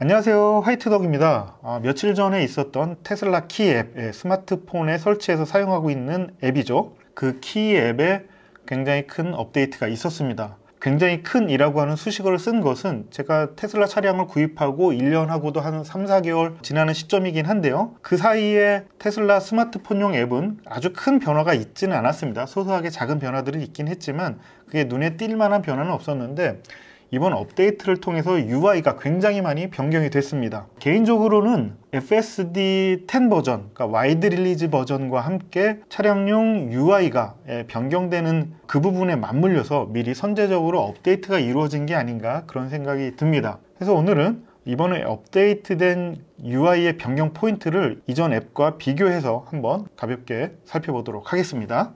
안녕하세요, 화이트덕입니다. 며칠 전에 있었던 테슬라 키 앱, 스마트폰에 설치해서 사용하고 있는 앱이죠. 그 키 앱에 굉장히 큰 업데이트가 있었습니다. 굉장히 큰 이라고 하는 수식어를 쓴 것은 제가 테슬라 차량을 구입하고 1년하고도 한 3, 4개월 지나는 시점이긴 한데요. 그 사이에 테슬라 스마트폰용 앱은 아주 큰 변화가 있지는 않았습니다. 소소하게 작은 변화들은 있긴 했지만 그게 눈에 띌 만한 변화는 없었는데 이번 업데이트를 통해서 UI가 굉장히 많이 변경이 됐습니다. 개인적으로는 FSD 10 버전, 그러니까 와이드 릴리즈 버전과 함께 차량용 UI가 변경되는 그 부분에 맞물려서 미리 선제적으로 업데이트가 이루어진 게 아닌가 그런 생각이 듭니다. 그래서 오늘은 이번에 업데이트된 UI의 변경 포인트를 이전 앱과 비교해서 한번 가볍게 살펴보도록 하겠습니다.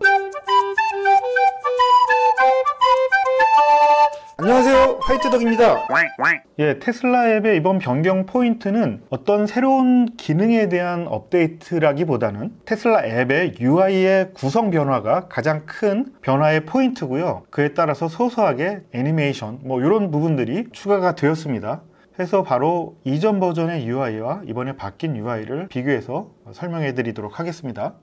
안녕하세요, 화이트덕입니다. 테슬라 앱의 이번 변경 포인트는 어떤 새로운 기능에 대한 업데이트라기보다는 테슬라 앱의 UI의 구성 변화가 가장 큰 변화의 포인트고요. 그에 따라서 소소하게 애니메이션 이런 부분들이 추가가 되었습니다. 해서 바로 이전 버전의 UI와 이번에 바뀐 UI를 비교해서 설명해 드리도록 하겠습니다.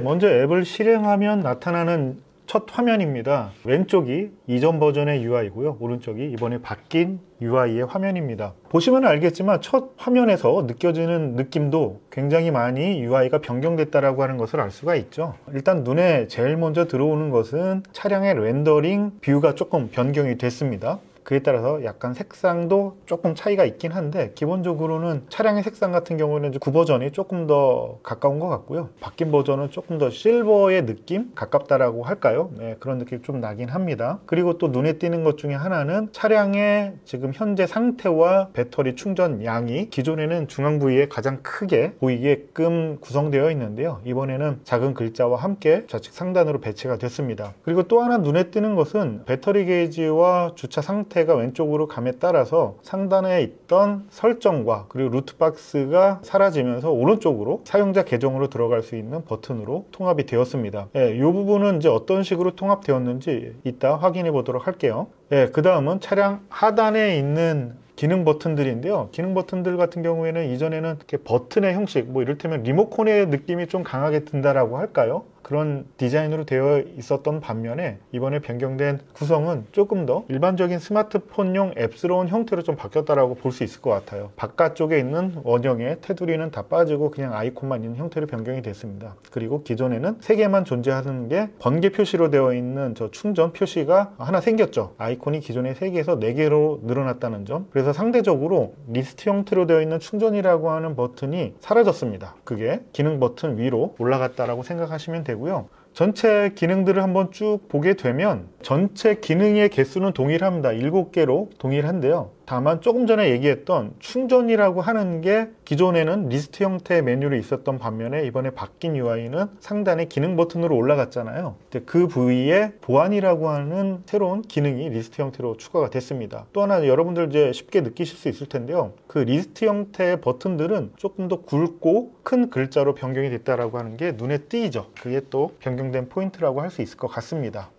먼저 앱을 실행하면 나타나는 첫 화면입니다. 왼쪽이 이전 버전의 UI고요. 오른쪽이 이번에 바뀐 UI의 화면입니다. 보시면 알겠지만 첫 화면에서 느껴지는 느낌도 굉장히 많이 UI가 변경됐다라고 하는 것을 알 수가 있죠. 일단 눈에 제일 먼저 들어오는 것은 차량의 렌더링 뷰가 조금 변경이 됐습니다. 그에 따라서 약간 색상도 조금 차이가 있긴 한데 기본적으로는 차량의 색상 같은 경우는 9버전이 조금 더 가까운 것 같고요. 바뀐 버전은 조금 더 실버의 느낌? 가깝다라고 할까요? 그런 느낌이 좀 나긴 합니다. 그리고 또 눈에 띄는 것 중에 하나는 차량의 지금 현재 상태와 배터리 충전 양이 기존에는 중앙 부위에 가장 크게 보이게끔 구성되어 있는데요. 이번에는 작은 글자와 함께 좌측 상단으로 배치가 됐습니다. 그리고 또 하나 눈에 띄는 것은 배터리 게이지와 주차 상태 가 왼쪽으로 감에 따라서 상단에 있던 설정과 그리고 루트박스가 사라지면서 오른쪽으로 사용자 계정으로 들어갈 수 있는 버튼으로 통합이 되었습니다. 이 부분은 이제 어떤 식으로 통합되었는지 이따 확인해 보도록 할게요. 그 다음은 차량 하단에 있는 기능 버튼들인데요. 기능 버튼들 같은 경우에는 이전에는 이렇게 버튼의 형식, 이를테면 리모컨의 느낌이 좀 강하게 든다라고 할까요? 그런 디자인으로 되어 있었던 반면에 이번에 변경된 구성은 조금 더 일반적인 스마트폰용 앱스러운 형태로 좀 바뀌었다라고 볼 수 있을 것 같아요. 바깥쪽에 있는 원형의 테두리는 다 빠지고 그냥 아이콘만 있는 형태로 변경이 됐습니다. 그리고 기존에는 3개만 존재하는 게 번개 표시로 되어 있는 저 충전 표시가 하나 생겼죠. 아이콘이 기존의 3개에서 4개로 늘어났다는 점. 그래서 상대적으로 리스트 형태로 되어 있는 충전이라고 하는 버튼이 사라졌습니다. 그게 기능 버튼 위로 올라갔다라고 생각하시면 되고요. 전체 기능들을 한번 쭉 보게 되면 전체 기능의 개수는 동일합니다. 7개로 동일한데요. 다만 조금 전에 얘기했던 충전이라고 하는 게 기존에는 리스트 형태의 메뉴로 있었던 반면에 이번에 바뀐 UI는 상단에 기능 버튼으로 올라갔잖아요. 그 부위에 보안이라고 하는 새로운 기능이 리스트 형태로 추가가 됐습니다. 또 하나 여러분들 이제 쉽게 느끼실 수 있을 텐데요. 그 리스트 형태의 버튼들은 조금 더 굵고 큰 글자로 변경이 됐다라고 하는 게 눈에 띄죠. 그게 또 변경된 포인트라고 할 수 있을 것 같습니다.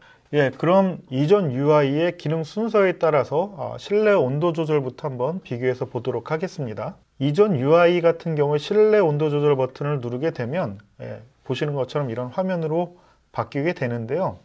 그럼 이전 UI의 기능 순서에 따라서 실내 온도 조절부터 한번 비교해서 보도록 하겠습니다. 이전 UI 같은 경우에 실내 온도 조절 버튼을 누르게 되면 보시는 것처럼 이런 화면으로 바뀌게 되는데요.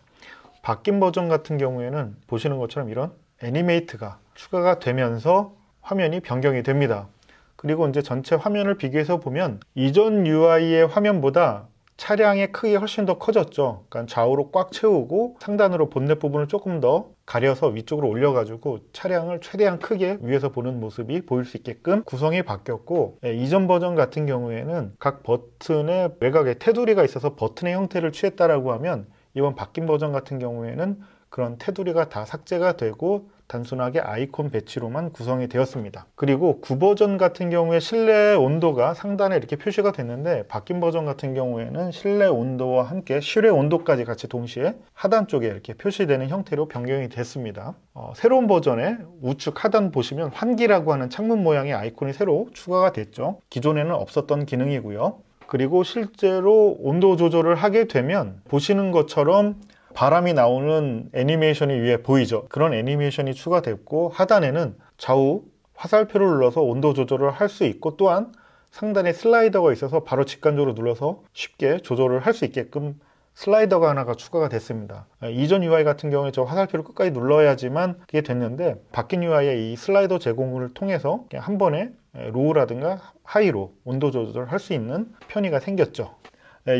바뀐 버전 같은 경우에는 보시는 것처럼 이런 애니메이트가 추가가 되면서 화면이 변경이 됩니다. 그리고 이제 전체 화면을 비교해서 보면 이전 UI의 화면보다 차량의 크기가 훨씬 더 커졌죠. 그러니까 좌우로 꽉 채우고 상단으로 본넷 부분을 조금 더 가려서 위쪽으로 올려가지고 차량을 최대한 크게 위에서 보는 모습이 보일 수 있게끔 구성이 바뀌었고, 이전 버전 같은 경우에는 각 버튼의 외곽에 테두리가 있어서 버튼의 형태를 취했다라고 하면 이번 바뀐 버전 같은 경우에는 그런 테두리가 다 삭제가 되고 단순하게 아이콘 배치로만 구성이 되었습니다. 그리고 9버전 같은 경우에 실내 온도가 상단에 이렇게 표시가 됐는데 바뀐 버전 같은 경우에는 실내 온도와 함께 실외 온도까지 같이 동시에 하단 쪽에 이렇게 표시되는 형태로 변경이 됐습니다. 새로운 버전의 우측 하단 보시면 환기라고 하는 창문 모양의 아이콘이 새로 추가가 됐죠. 기존에는 없었던 기능이고요. 그리고 실제로 온도 조절을 하게 되면 보시는 것처럼 바람이 나오는 애니메이션이 위에 보이죠. 그런 애니메이션이 추가됐고 하단에는 좌우 화살표를 눌러서 온도 조절을 할 수 있고, 또한 상단에 슬라이더가 있어서 바로 직관적으로 눌러서 쉽게 조절을 할 수 있게끔 슬라이더가 하나가 추가가 됐습니다. 이전 UI 같은 경우에 저 화살표를 끝까지 눌러야지만 그게 됐는데, 바뀐 UI의 이 슬라이더 제공을 통해서 그냥 한 번에 로우라든가 하이로 온도 조절을 할 수 있는 편의가 생겼죠.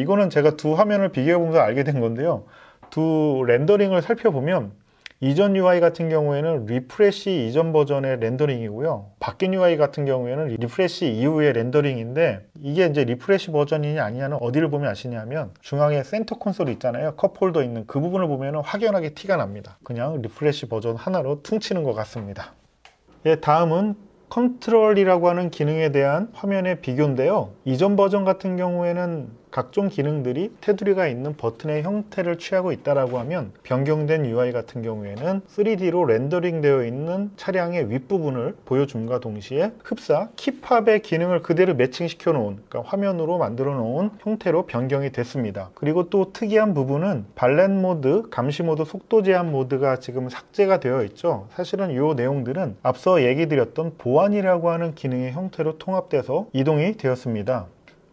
이거는 제가 두 화면을 비교해 보면서 알게 된 건데요. 두 렌더링을 살펴보면 이전 UI 같은 경우에는 리프레시 이전 버전의 렌더링이고요. 바뀐 UI 같은 경우에는 리프레시 이후의 렌더링인데, 이게 이제 리프레시 버전이냐 아니냐는 어디를 보면 아시냐면 중앙에 센터 콘솔이 있잖아요. 컵홀더 있는 그 부분을 보면 확연하게 티가 납니다. 그냥 리프레시 버전 하나로 퉁치는 것 같습니다. 예, 다음은 컨트롤이라고 하는 기능에 대한 화면의 비교인데요. 이전 버전 같은 경우에는 각종 기능들이 테두리가 있는 버튼의 형태를 취하고 있다고 하면, 변경된 UI 같은 경우에는 3D로 렌더링 되어 있는 차량의 윗부분을 보여줌과 동시에 흡사, 킵합의 기능을 그대로 매칭시켜 놓은, 그러니까 화면으로 만들어 놓은 형태로 변경이 됐습니다. 그리고 또 특이한 부분은 발렌 모드, 감시 모드, 속도 제한 모드가 지금 삭제가 되어 있죠. 사실은 이 내용들은 앞서 얘기 드렸던 보안이라고 하는 기능의 형태로 통합돼서 이동이 되었습니다.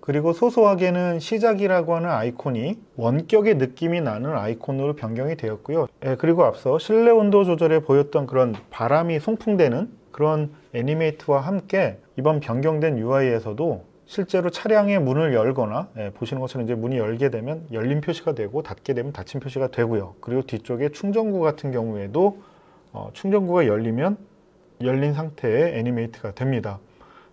그리고 소소하게는 시작이라고 하는 아이콘이 원격의 느낌이 나는 아이콘으로 변경이 되었고요. 그리고 앞서 실내 온도 조절에 보였던 그런 바람이 송풍되는 그런 애니메이트와 함께 이번 변경된 UI에서도 실제로 차량의 문을 열거나, 보시는 것처럼 이제 문이 열게 되면 열린 표시가 되고 닫게 되면 닫힌 표시가 되고요. 그리고 뒤쪽에 충전구 같은 경우에도 충전구가 열리면 열린 상태의 애니메이트가 됩니다.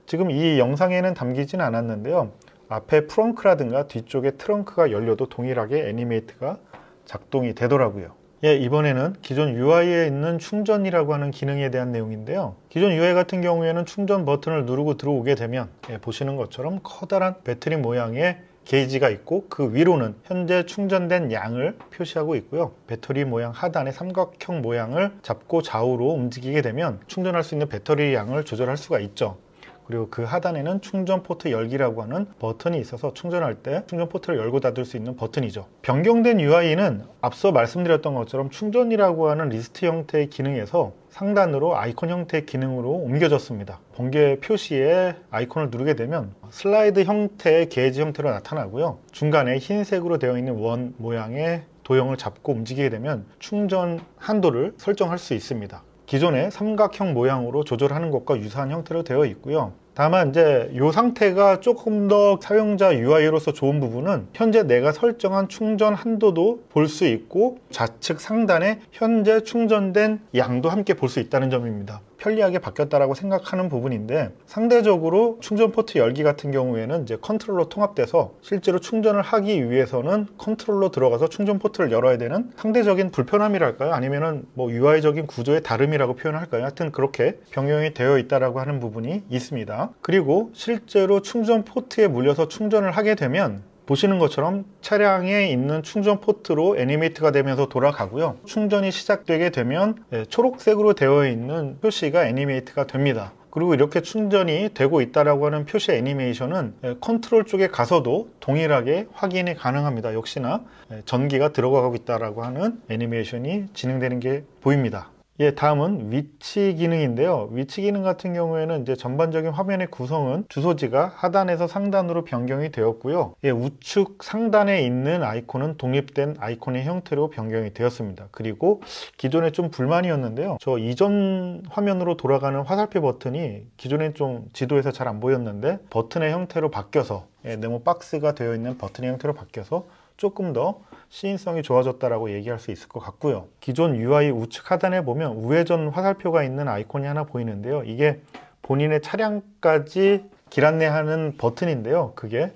지금 이 영상에는 담기진 않았는데요. 앞에 프렁크라든가 뒤쪽에 트렁크가 열려도 동일하게 애니메이트가 작동이 되더라고요. 예, 이번에는 기존 UI에 있는 충전이라고 하는 기능에 대한 내용인데요. 기존 UI 같은 경우에는 충전 버튼을 누르고 들어오게 되면 보시는 것처럼 커다란 배터리 모양의 게이지가 있고, 그 위로는 현재 충전된 양을 표시하고 있고요. 배터리 모양 하단의 삼각형 모양을 잡고 좌우로 움직이게 되면 충전할 수 있는 배터리 양을 조절할 수가 있죠. 그리고 그 하단에는 충전 포트 열기라고 하는 버튼이 있어서 충전할 때 충전 포트를 열고 닫을 수 있는 버튼이죠. 변경된 UI는 앞서 말씀드렸던 것처럼 충전이라고 하는 리스트 형태의 기능에서 상단으로 아이콘 형태의 기능으로 옮겨졌습니다. 번개 표시에 아이콘을 누르게 되면 슬라이드 형태의 게이지 형태로 나타나고요. 중간에 흰색으로 되어 있는 원 모양의 도형을 잡고 움직이게 되면 충전 한도를 설정할 수 있습니다. 기존의 삼각형 모양으로 조절하는 것과 유사한 형태로 되어 있고요. 다만 이제 이 상태가 조금 더 사용자 UI로서 좋은 부분은 현재 내가 설정한 충전 한도도 볼 수 있고, 좌측 상단에 현재 충전된 양도 함께 볼 수 있다는 점입니다. 편리하게 바뀌었다라고 생각하는 부분인데, 상대적으로 충전 포트 열기 같은 경우에는 이제 컨트롤러 통합돼서 실제로 충전을 하기 위해서는 컨트롤러 들어가서 충전 포트를 열어야 되는 상대적인 불편함이랄까요? 아니면은 뭐 UI적인 구조의 다름이라고 표현할까요? 하여튼 그렇게 변경이 되어 있다라고 하는 부분이 있습니다. 그리고 실제로 충전 포트에 물려서 충전을 하게 되면 보시는 것처럼 차량에 있는 충전 포트로 애니메이트가 되면서 돌아가고요. 충전이 시작되게 되면 초록색으로 되어 있는 표시가 애니메이트가 됩니다. 그리고 이렇게 충전이 되고 있다라고 하는 표시 애니메이션은 컨트롤 쪽에 가서도 동일하게 확인이 가능합니다. 역시나 전기가 들어가고 있다라고 하는 애니메이션이 진행되는 게 보입니다. 예, 다음은 위치 기능인데요. 위치 기능 같은 경우에는 이제 전반적인 화면의 구성은 주소지가 하단에서 상단으로 변경이 되었고요. 예, 우측 상단에 있는 아이콘은 독립된 아이콘의 형태로 변경이 되었습니다. 그리고 기존에 좀 불만이었는데요. 저 이전 화면으로 돌아가는 화살표 버튼이 기존에 좀 지도에서 잘 안 보였는데 버튼의 형태로 바뀌어서, 네모 박스가 되어 있는 버튼의 형태로 바뀌어서 조금 더 시인성이 좋아졌다라고 얘기할 수 있을 것 같고요. 기존 UI 우측 하단에 보면 우회전 화살표가 있는 아이콘이 하나 보이는데요. 이게 본인의 차량까지 길 안내하는 버튼인데요. 그게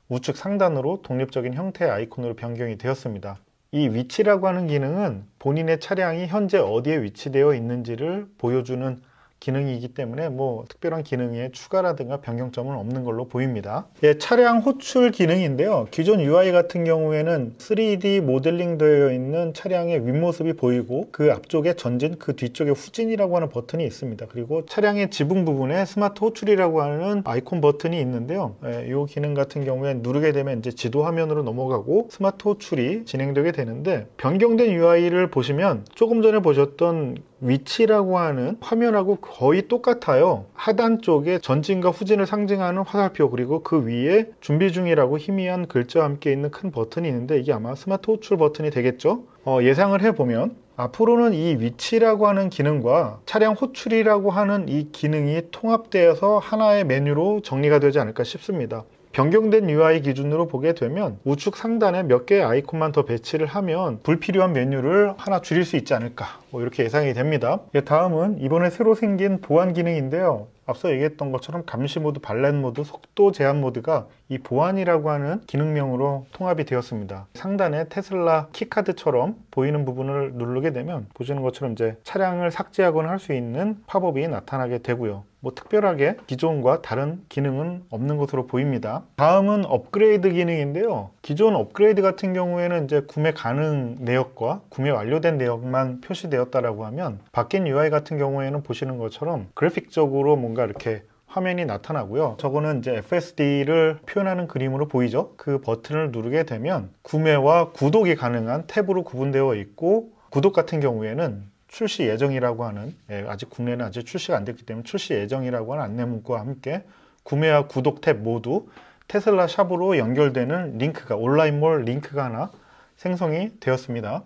우측 상단으로 독립적인 형태의 아이콘으로 변경이 되었습니다. 이 위치라고 하는 기능은 본인의 차량이 현재 어디에 위치되어 있는지를 보여주는 기능이기 때문에 뭐 특별한 기능의 추가라든가 변경점은 없는 걸로 보입니다. 예, 차량 호출 기능인데요. 기존 UI 같은 경우에는 3D 모델링 되어 있는 차량의 윗모습이 보이고, 그 앞쪽에 전진, 그 뒤쪽에 후진이라고 하는 버튼이 있습니다. 그리고 차량의 지붕 부분에 스마트 호출이라고 하는 아이콘 버튼이 있는데요. 이 기능 같은 경우에 누르게 되면 이제 지도 화면으로 넘어가고 스마트 호출이 진행되게 되는데, 변경된 UI를 보시면 조금 전에 보셨던 위치라고 하는 화면하고 거의 똑같아요. 하단 쪽에 전진과 후진을 상징하는 화살표, 그리고 그 위에 준비 중이라고 희미한 글자와 함께 있는 큰 버튼이 있는데 이게 아마 스마트 호출 버튼이 되겠죠. 예상을 해보면 앞으로는 이 위치라고 하는 기능과 차량 호출이라고 하는 이 기능이 통합되어서 하나의 메뉴로 정리가 되지 않을까 싶습니다. 변경된 UI 기준으로 보게 되면 우측 상단에 몇 개의 아이콘만 더 배치를 하면 불필요한 메뉴를 하나 줄일 수 있지 않을까, 이렇게 예상이 됩니다. 다음은 이번에 새로 생긴 보안 기능인데요. 앞서 얘기했던 것처럼 감시 모드, 발렌 모드, 속도 제한 모드가 이 보안이라고 하는 기능명으로 통합이 되었습니다. 상단에 테슬라 키카드처럼 보이는 부분을 누르게 되면 보시는 것처럼 이제 차량을 삭제하거나 할 수 있는 팝업이 나타나게 되고요. 특별하게 기존과 다른 기능은 없는 것으로 보입니다. 다음은 업그레이드 기능인데요. 기존 업그레이드 같은 경우에는 이제 구매 가능 내역과 구매 완료된 내역만 표시되었다라고 하면, 바뀐 UI 같은 경우에는 보시는 것처럼 그래픽적으로 뭔가 이렇게 화면이 나타나고요. 저거는 이제 FSD를 표현하는 그림으로 보이죠. 그 버튼을 누르게 되면 구매와 구독이 가능한 탭으로 구분되어 있고, 구독 같은 경우에는 출시 예정이라고 하는, 아직 국내는 아직 출시가 안 됐기 때문에 출시 예정이라고 하는 안내 문구와 함께 구매와 구독 탭 모두 테슬라 샵으로 연결되는 링크가, 온라인몰 링크가 하나 생성이 되었습니다.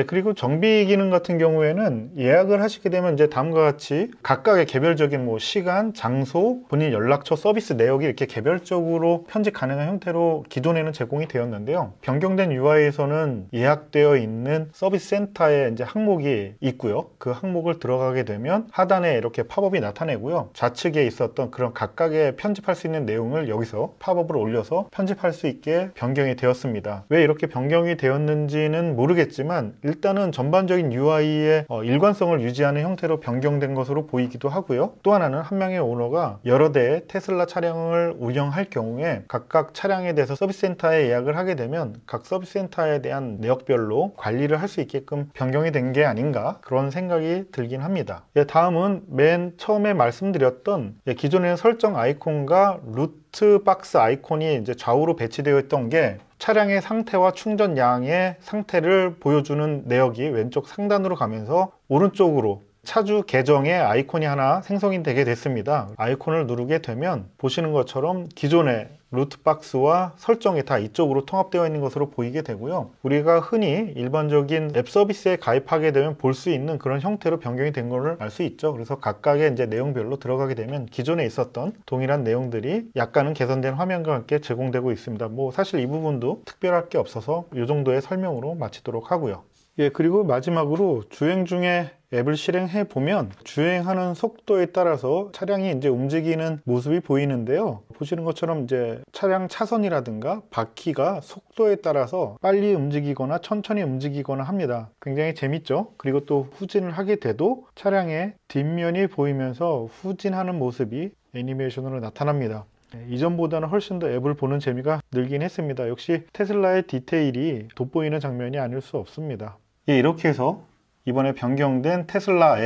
그리고 정비 기능 같은 경우에는 예약을 하시게 되면 이제 다음과 같이 각각의 개별적인 시간, 장소, 본인 연락처, 서비스 내역이 이렇게 개별적으로 편집 가능한 형태로 기존에는 제공이 되었는데요. 변경된 UI에서는 예약되어 있는 서비스 센터에 이제 항목이 있고요. 그 항목을 들어가게 되면 하단에 이렇게 팝업이 나타내고요. 좌측에 있었던 그런 각각의 편집할 수 있는 내용을 여기서 팝업을 올려서 편집할 수 있게 변경이 되었습니다. 왜 이렇게 변경이 되었는지는 모르겠지만 일단은 전반적인 UI의 일관성을 유지하는 형태로 변경된 것으로 보이기도 하고요. 또 하나는 한 명의 오너가 여러 대의 테슬라 차량을 운영할 경우에 각각 차량에 대해서 서비스 센터에 예약을 하게 되면 각 서비스 센터에 대한 내역별로 관리를 할 수 있게끔 변경이 된 게 아닌가, 그런 생각이 들긴 합니다. 다음은 맨 처음에 말씀드렸던 기존에는 설정 아이콘과 루트 박스 아이콘이 이제 좌우로 배치되어 있던 게 차량의 상태와 충전량의 상태를 보여주는 내역이 왼쪽 상단으로 가면서 오른쪽으로 차주 계정의 아이콘이 하나 생성이 되게 됐습니다. 아이콘을 누르게 되면 보시는 것처럼 기존의 루트박스와 설정이 다 이쪽으로 통합되어 있는 것으로 보이게 되고요. 우리가 흔히 일반적인 앱 서비스에 가입하게 되면 볼 수 있는 그런 형태로 변경이 된 것을 알 수 있죠. 그래서 각각의 이제 내용별로 들어가게 되면 기존에 있었던 동일한 내용들이 약간은 개선된 화면과 함께 제공되고 있습니다. 사실 이 부분도 특별할 게 없어서 이 정도의 설명으로 마치도록 하고요. 그리고 마지막으로 주행 중에 앱을 실행해 보면 주행하는 속도에 따라서 차량이 이제 움직이는 모습이 보이는데요. 보시는 것처럼 이제 차량 차선이라든가 바퀴가 속도에 따라서 빨리 움직이거나 천천히 움직이거나 합니다. 굉장히 재밌죠? 그리고 또 후진을 하게 돼도 차량의 뒷면이 보이면서 후진하는 모습이 애니메이션으로 나타납니다. 이전보다는 훨씬 더 앱을 보는 재미가 늘긴 했습니다. 역시 테슬라의 디테일이 돋보이는 장면이 아닐 수 없습니다. 이렇게 해서 이번에 변경된 테슬라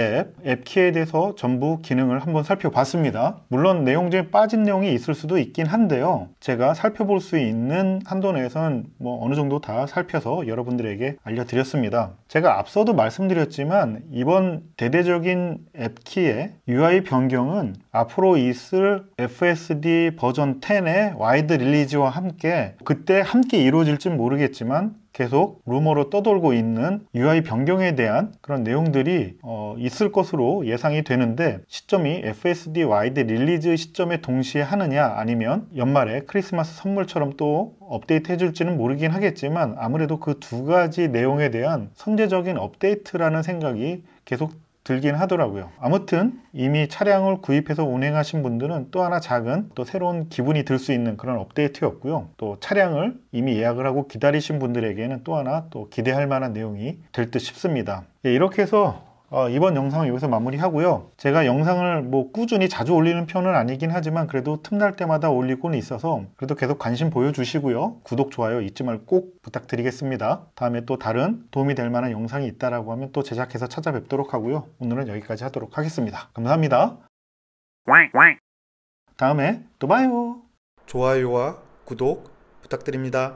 앱키에 대해서 전부 기능을 한번 살펴봤습니다. 물론 내용 중에 빠진 내용이 있을 수도 있긴 한데요. 제가 살펴볼 수 있는 한도 내에서는 어느 정도 다 살펴서 여러분들에게 알려드렸습니다. 제가 앞서도 말씀드렸지만 이번 대대적인 앱키의 UI 변경은 앞으로 있을 FSD 버전 10의 와이드 릴리즈와 함께 그때 함께 이루어질진 모르겠지만 계속 루머로 떠돌고 있는 UI 변경에 대한 그런 내용들이 있을 것으로 예상이 되는데, 시점이 FSD 와이드 릴리즈 시점에 동시에 하느냐 아니면 연말에 크리스마스 선물처럼 또 업데이트 해줄지는 모르긴 하겠지만 아무래도 그 두 가지 내용에 대한 선제적인 업데이트라는 생각이 계속 들긴 하더라고요. 아무튼 이미 차량을 구입해서 운행하신 분들은 또 하나 작은 또 새로운 기분이 들 수 있는 그런 업데이트였고요. 또 차량을 이미 예약을 하고 기다리신 분들에게는 또 하나 또 기대할 만한 내용이 될 듯 싶습니다. 이렇게 해서 이번 영상은 여기서 마무리하고요. 제가 영상을 꾸준히 자주 올리는 편은 아니긴 하지만 그래도 틈날 때마다 올리고는 있어서 그래도 계속 관심 보여주시고요. 구독, 좋아요 잊지 말고 꼭 부탁드리겠습니다. 다음에 또 다른 도움이 될 만한 영상이 있다라고 하면 또 제작해서 찾아뵙도록 하고요. 오늘은 여기까지 하도록 하겠습니다. 감사합니다. 다음에 또 봐요. 좋아요와 구독 부탁드립니다.